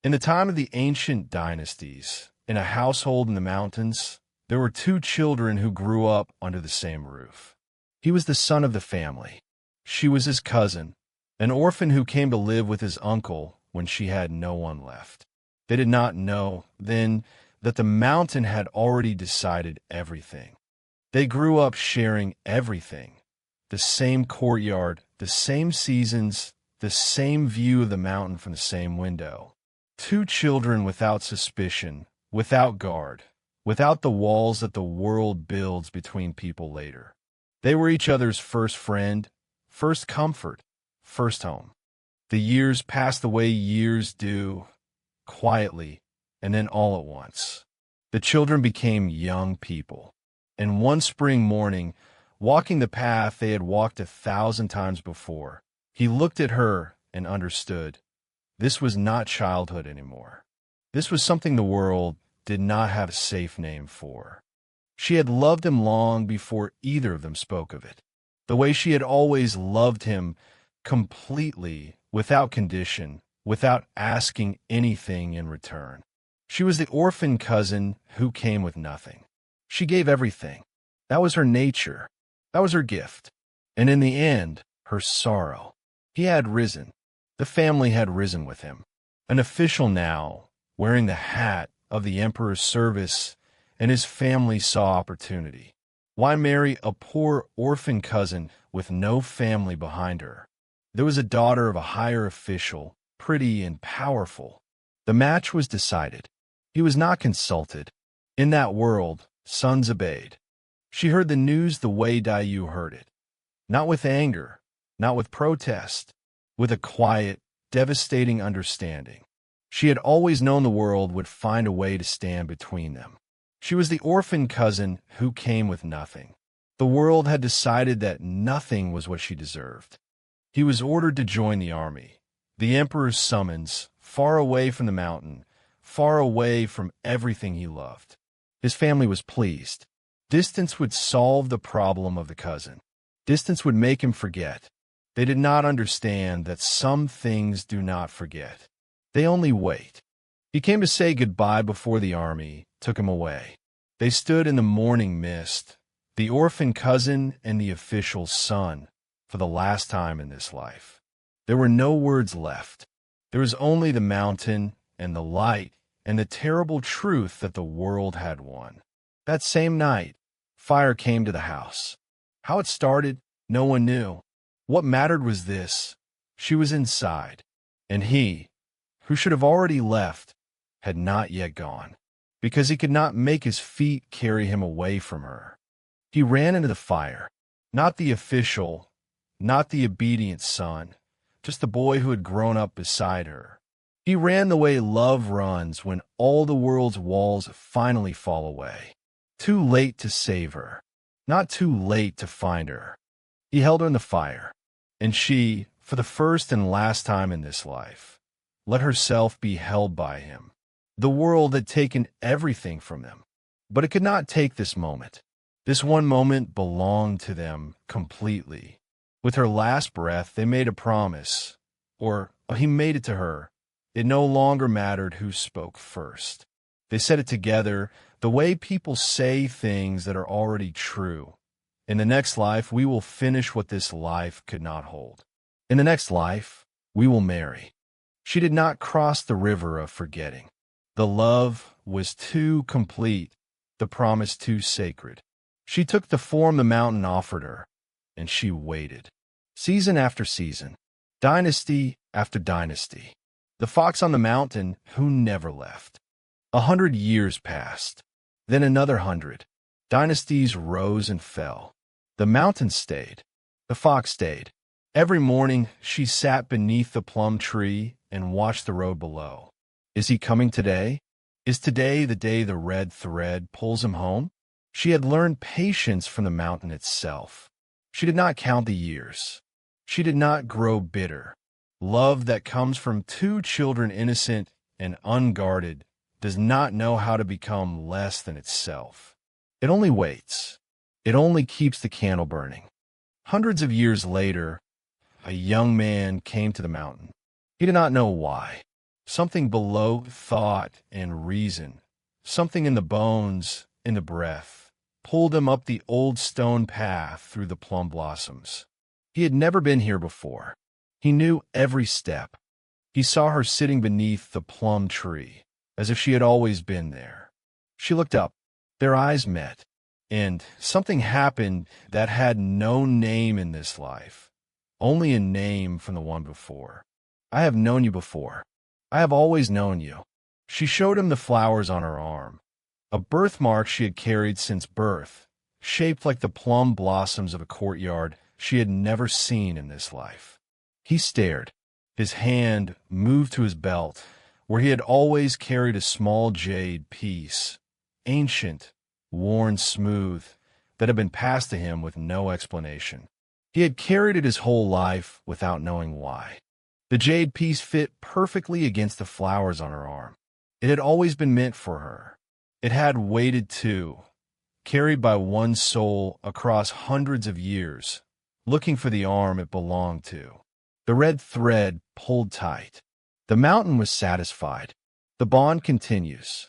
In the time of the ancient dynasties, in a household in the mountains, there were two children who grew up under the same roof. He was the son of the family. She was his cousin, an orphan who came to live with his uncle when she had no one left. They did not know then that the mountain had already decided everything. They grew up sharing everything: the same courtyard, the same seasons, the same view of the mountain from the same window. Two children without suspicion, without guard, without the walls that the world builds between people later. They were each other's first friend, first comfort, first home. The years passed the way years do, quietly, and then all at once. The children became young people. And one spring morning, walking the path they had walked 1,000 times before, he looked at her and understood. This was not childhood anymore. This was something the world did not have a safe name for. She had loved him long before either of them spoke of it. The way she had always loved him, completely, without condition, without asking anything in return. She was the orphan cousin who came with nothing. She gave everything. That was her nature. That was her gift. And in the end, her sorrow. He had risen. The family had risen with him. An official now, wearing the hat of the emperor's service, and his family saw opportunity. Why marry a poor orphan cousin with no family behind her? There was a daughter of a higher official, pretty and powerful. The match was decided. He was not consulted. In that world, sons obeyed. She heard the news the way Dayu heard it. Not with anger, not with protest, with a quiet, devastating understanding. She had always known the world would find a way to stand between them. She was the orphan cousin who came with nothing. The world had decided that nothing was what she deserved. He was ordered to join the army. The emperor's summons, far away from the mountain, far away from everything he loved. His family was pleased. Distance would solve the problem of the cousin. Distance would make him forget. They did not understand that some things do not forget. They only wait. He came to say goodbye before the army took him away. They stood in the morning mist, the orphan cousin and the official's son, for the last time in this life. There were no words left. There was only the mountain and the light and the terrible truth that the world had won. That same night, fire came to the house. How it started, no one knew. What mattered was this: she was inside, and he, who should have already left, had not yet gone, because he could not make his feet carry him away from her. He ran into the fire, not the official, not the obedient son, just the boy who had grown up beside her. He ran the way love runs when all the world's walls finally fall away. Too late to save her, not too late to find her. He held her in the fire, and she, for the first and last time in this life, let herself be held by him. The world had taken everything from them, but it could not take this moment. This one moment belonged to them completely. With her last breath, they made a promise, or he made it to her. It no longer mattered who spoke first. They said it together, the way people say things that are already true. In the next life, we will finish what this life could not hold. In the next life, we will marry. She did not cross the river of forgetting. The love was too complete, the promise too sacred. She took the form the mountain offered her, and she waited. Season after season, dynasty after dynasty. The fox on the mountain who never left. 100 years passed, then another 100. Dynasties rose and fell. The mountain stayed. The fox stayed. Every morning she sat beneath the plum tree and watched the road below. Is he coming today? Is today the day the red thread pulls him home? She had learned patience from the mountain itself. She did not count the years. She did not grow bitter. Love that comes from two children innocent and unguarded does not know how to become less than itself. It only waits. It only keeps the candle burning. Hundreds of years later, a young man came to the mountain. He did not know why. something below thought and reason, something in the bones, in the breath, pulled him up the old stone path through the plum blossoms. He had never been here before. He knew every step. He saw her sitting beneath the plum tree, as if she had always been there. She looked up. Their eyes met, and something happened that had no name in this life, only a name from the one before. I have known you before. I have always known you. She showed him the flowers on her arm, a birthmark she had carried since birth, shaped like the plum blossoms of a courtyard she had never seen in this life. He stared. His hand moved to his belt, where he had always carried a small jade piece, ancient, worn smooth, that had been passed to him with no explanation. He had carried it his whole life without knowing why. The jade piece fit perfectly against the flowers on her arm. It had always been meant for her. It had waited too, carried by one soul across hundreds of years, looking for the arm it belonged to. The red thread pulled tight. The mountain was satisfied. The bond continues.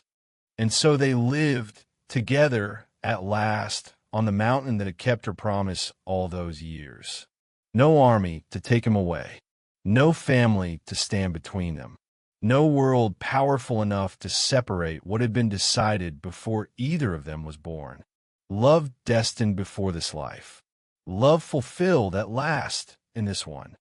And so they lived together at last on the mountain that had kept her promise all those years. No army to take him away. No family to stand between them. No world powerful enough to separate what had been decided before either of them was born. Love destined before this life. Love fulfilled at last in this one.